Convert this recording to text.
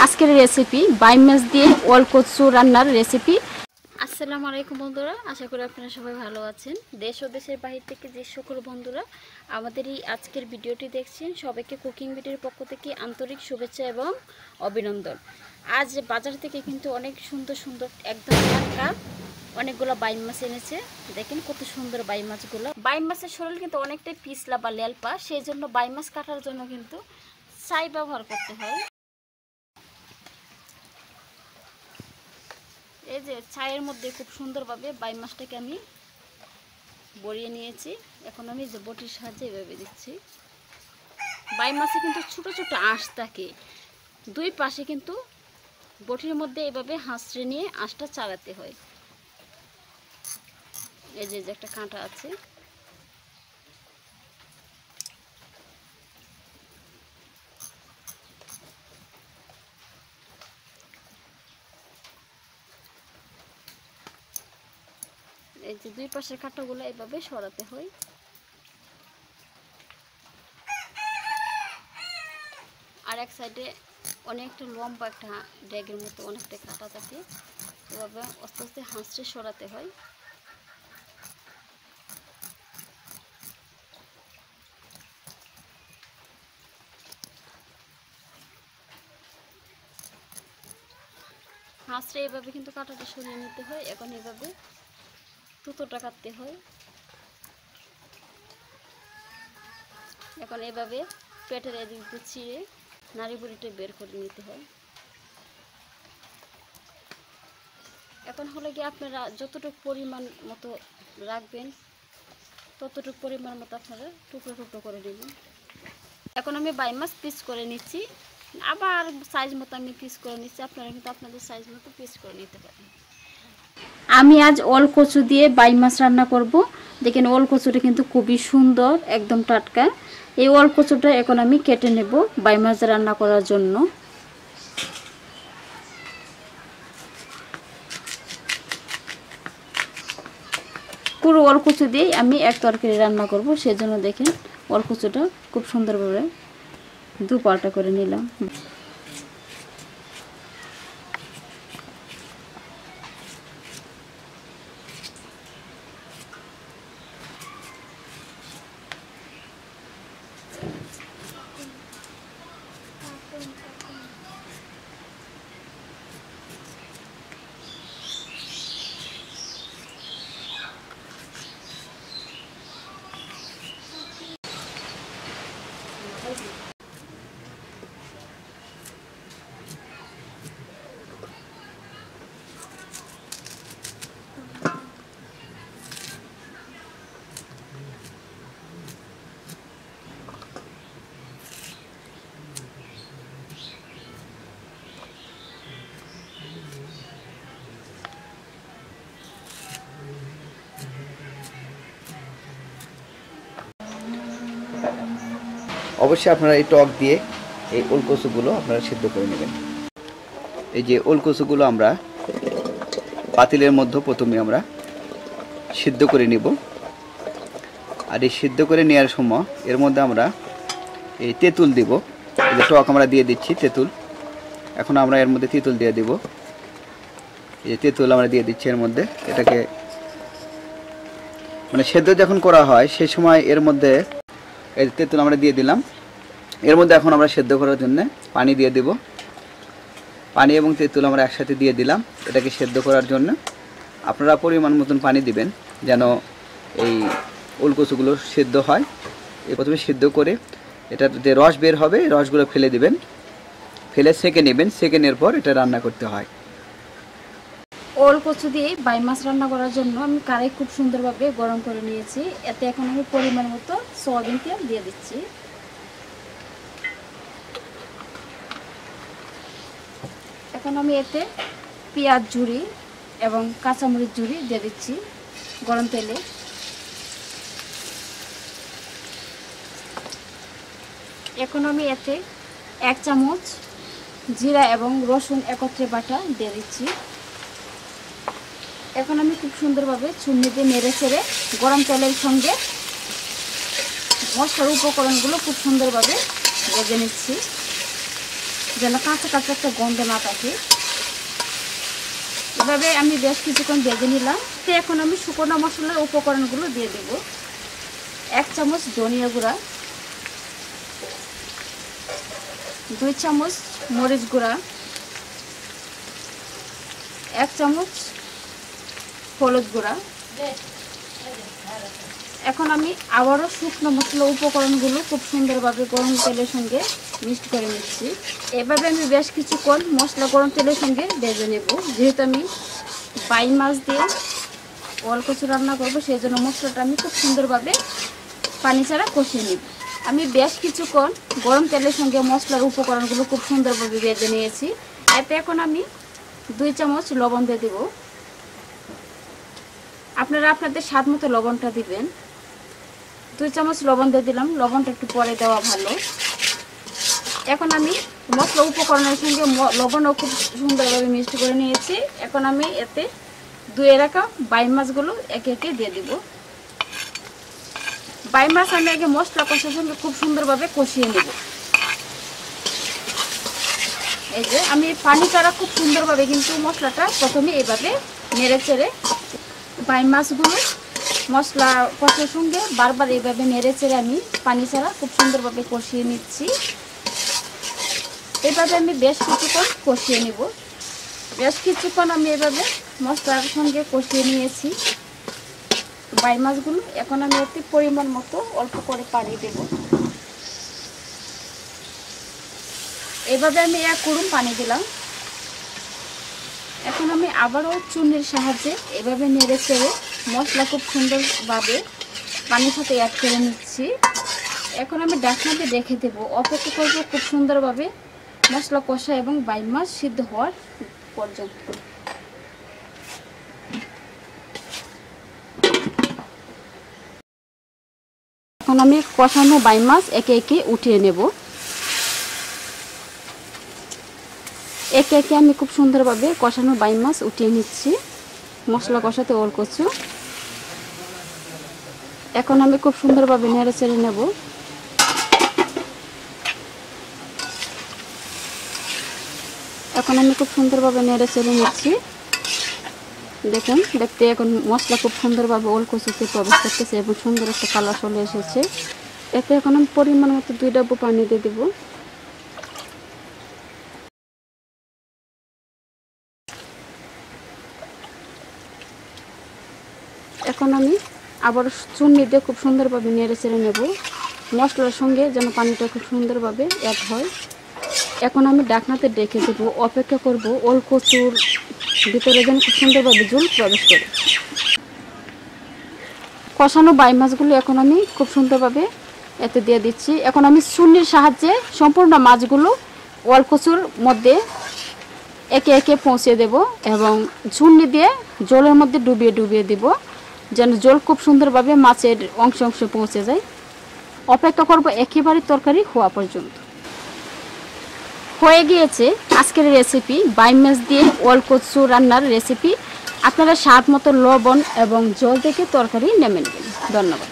আজকের রেসিপি বাইম মাছ দিয়ে ওল কচু রান্নার রেসিপি। আসসালামু আলাইকুম বন্ধুরা, আশা করি আপনারা সবাই ভালো আছেন। দেশ ও দেশের বাহির থেকে যে সকল বন্ধুরা আমাদের এই আজকের ভিডিওটি দেখছেন, সবাইকে কুকিং ভিডিওর পক্ষ থেকে আন্তরিক শুভেচ্ছা এবং অভিনন্দন। আজ বাজার থেকে কিন্তু অনেক সুন্দর সুন্দর একদম টাটকা অনেকগুলো বাইম মাছ এনেছে। দেখেন কত সুন্দর বাইম মাছগুলো। বাইম মাছের শরীর কিন্তু অনেকটাই পিছলা বা লেলপা, সেই জন্য বাইম মাছ কাটার জন্য কিন্তু ছাই ব্যবহার করতে হয়। এই যে ছাইয়ের মধ্যে খুব সুন্দরভাবে বাইম মাছটাকে আমি বড়িয়ে নিয়েছি। এখন আমি যে বটির সাহায্যে এভাবে দিচ্ছি। বাইম মাছে কিন্তু ছোট ছোট আঁশ থাকে, দুই পাশে কিন্তু বটির মধ্যে এভাবে হাঁচড়ে নিয়ে আঁশটা চালাতে হয়। এই যে একটা কাঁটা আছে, এই যে দুই পাশের কাঁটাগুলো এভাবে সরাতে হয়। আর এক সাইডে অনেকটা লম্বা একটা ড্যাগের মতো অনেকটা কাঁটা থাকে, এভাবে আস্তে আস্তে হাঁচড়ে সরাতে হয়। হাঁচড়ে এভাবে কিন্তু কাঁটাটা সরিয়ে নিতে হয়। এখন এভাবে তুতোটা কাটতে হয়। এখন এভাবে পেটের এদিক দিয়ে ছিঁড়ে নাড়ি বুড়িটা বের করে নিতে হয়। এখন হলে কি আপনারা যতটুকু পরিমাণ মতো রাখবেন ততটুকু পরিমাণ মতো আপনারা টুকরো টুকরো করে নেবেন। এখন আমি বাইম মাছ পিস করে নিচ্ছি, আবার সাইজ মতো আমি পিস করে নিচ্ছি। আপনারা কিন্তু আপনাদের সাইজ মতো পিস করে নিতে পারেন। আমি আজ ওল কচু দিয়ে বাইম মাছ রান্না করব। দেখেন ওল কচুটা কিন্তু খুবই সুন্দর, একদম টাটকা। এই ওল কচুটা এখন আমি কেটে নেব বাইম মাছ রান্না করার জন্য। পুরো ওল কচু দিয়ে আমি এক তরকারি রান্না করব, সেজন্য দেখেন ওল কচুটা খুব সুন্দরভাবে দু পাল্টা করে নিলাম। অবশ্যই আপনারা এই টক দিয়ে এই ওল কচুগুলো আপনারা সিদ্ধ করে নেবেন। এই যে ওল কচুগুলো আমরা পাতিলের মধ্যে প্রথমে আমরা সিদ্ধ করে নিব। আর এই সিদ্ধ করে নেওয়ার সময় এর মধ্যে আমরা এই তেঁতুল দিব। এই যে টক আমরা দিয়ে দিচ্ছি তেঁতুল, এখন আমরা এর মধ্যে তেঁতুল দিয়ে দিব। এই যে তেঁতুল আমরা দিয়ে দিচ্ছি এর মধ্যে। এটাকে মানে সেদ্ধ যখন করা হয় সেই সময় এর মধ্যে এই তেঁতুল আমরা দিয়ে দিলাম। এর মধ্যে এখন আমরা সেদ্ধ করার জন্য পানি দিয়ে দেব। পানি এবং তেঁতুল আমরা একসাথে দিয়ে দিলাম এটাকে সেদ্ধ করার জন্য। আপনারা পরিমাণ মতন পানি দিবেন যেন এই ওল কচুগুলো সেদ্ধ হয়। এই প্রথমে সেদ্ধ করে এটার যে রস বের হবে রসগুলো ফেলে দিবেন, ফেলে সেঁকে নেবেন। সেঁকে নেওয়ার পর এটা রান্না করতে হয়। ওল কচু দিয়ে বাইম মাছ রান্না করার জন্য আমি কড়াই খুব সুন্দরভাবে গরম করে নিয়েছি। এতে এখন আমি পরিমাণ মতো সয়াবিন তেল দিয়ে দিচ্ছি। এখন আমি এতে পেঁয়াজ ঝুরি এবং কাঁচামরিচ ঝুরি দিয়ে দিচ্ছি গরম তেলে। এখন আমি এতে 1 চামচ জিরা এবং রসুন একত্রে বাটা দিয়ে দিচ্ছি। এখন আমি খুব সুন্দরভাবে ছুরি দিয়ে নেড়ে চেড়ে গরম তেলের সঙ্গে মশলার উপকরণগুলো খুব সুন্দরভাবে ভেজে নিচ্ছি। যেন কাঁচা কাঁচা একটা গন্ধ না থাকে। এভাবে আমি বেশ কিছুক্ষণ ভেজে নিলাম। তো এখন আমি শুকনো মশলার উপকরণগুলো দিয়ে দেব। 1 চামচ ধনিয়া গুঁড়া, 2 চামচ মরিচ গুঁড়া, 1 চামচ হলুদ গুঁড়া। এখন আমি আবারও শুকনো মশলা উপকরণগুলো খুব সুন্দরভাবে গরম তেলের সঙ্গে মিক্সড করে নিচ্ছি। এভাবে আমি বেশ কিছুক্ষণ মশলা গরম তেলের সঙ্গে ভেজে নেব। যেহেতু আমি বাইম মাছ দিয়ে ওলকচু রান্না করব, সেই জন্য মশলাটা আমি খুব সুন্দরভাবে পানি ছাড়া কষিয়ে নিব। আমি বেশ কিছুক্ষণ গরম তেলের সঙ্গে মশলার উপকরণগুলো খুব সুন্দরভাবে ভেজে নিয়েছি। এতে এখন আমি 2 চামচ লবণ দিয়ে দেব। আপনারা আপনাদের স্বাদ মতো লবণটা দিবেন। 2 চামচ লবণ দিয়ে দিলাম, লবণটা একটু পরে দেওয়া ভালো। এখন আমি মশলা উপকরণের সঙ্গে লবণও খুব সুন্দরভাবে মিক্সড করে নিয়েছি। এখন আমি এতে ধুয়ে রাখা বাইম মাছগুলো একে একে দিয়ে দিব। বাইম মাছ আমি আগে মশলা কষার সঙ্গে খুব সুন্দরভাবে কষিয়ে নেব। এই যে আমি পানি ছাড়া খুব সুন্দরভাবে কিন্তু মশলাটা প্রথমে এইভাবে নেড়ে চেড়ে বাইম মাছগুলো মশলা কষার সঙ্গে বারবার এইভাবে নেড়ে চেড়ে আমি পানি ছাড়া খুব সুন্দরভাবে কষিয়ে নিচ্ছি। এভাবে আমি বেশ কিছুক্ষণ কষিয়ে নেব। বেশ কিছুক্ষণ আমি এভাবে মশলার সঙ্গে কষিয়ে নিয়েছি বাইম মাছগুলো। এখন আমি এতে পরিমাণ মতো অল্প করে পানি দেব। এভাবে আমি 1 কুড়ুম পানি দিলাম। এখন আমি আবারও চুনির সাহায্যে এভাবে নেড়ে চেড়ে মশলা খুব সুন্দরভাবে পানির সাথে অ্যাড করে নিচ্ছি। এখন আমি ঢাকনাতে রেখে দেব। অপেক্ষা করব খুব সুন্দরভাবে মশলা কষা এবং বাইম মাছ সিদ্ধ হওয়ার পর্যন্ত। এখন আমি কষানো বাইম মাছ একে একে উঠিয়ে নেব। একে একে আমি খুব সুন্দরভাবে কষানো বাইম মাছ উঠিয়ে নিচ্ছি মশলা কষাতে ওলকচু। এখন আমি খুব সুন্দরভাবে নেড়ে চেড়ে নেব। এখন আমি খুব সুন্দরভাবে নেড়ে চেড়ে নিচ্ছি। দেখুন, দেখতে এখন মশলা খুব সুন্দরভাবে ওলকচুতে প্রবেশ করতেছে এবং সুন্দর একটা কালার চলে এসেছে। এতে এখন আমি পরিমাণ মতো 2 ডাব্বু পানি দিয়ে দেব। এখন আমি আবার চুনি দিয়ে খুব সুন্দরভাবে নেড়ে চেড়ে নেব মশলার সঙ্গে, যেন পানিটা খুব সুন্দরভাবে অ্যাড হয়। এখন আমি ঢাকনাতে ঢেকে দেব। অপেক্ষা করব ওলকচুর ভিতরে যেন খুব সুন্দরভাবে জল প্রবেশ করে। কষানো বাইম মাছগুলো এখন আমি খুব সুন্দরভাবে এতে দিয়ে দিচ্ছি। এখন আমি চুনির সাহায্যে সম্পূর্ণ মাছগুলো ওলকচুর মধ্যে একে একে পৌঁছে দেব এবং চুনি দিয়ে জলের মধ্যে ডুবিয়ে ডুবিয়ে দিব, যেন জল খুব সুন্দরভাবে মাছের অংশে অংশে পৌঁছে যায়। অপেক্ষা করব একেবারে তরকারি হওয়া পর্যন্ত। হয়ে গিয়েছে আজকের রেসিপি, বাইম মাছ দিয়ে ওলকচু রান্নার রেসিপি। আপনারা স্বাদ মতো লবণ এবং জল দেখে তরকারি নেমে নেবেন। ধন্যবাদ।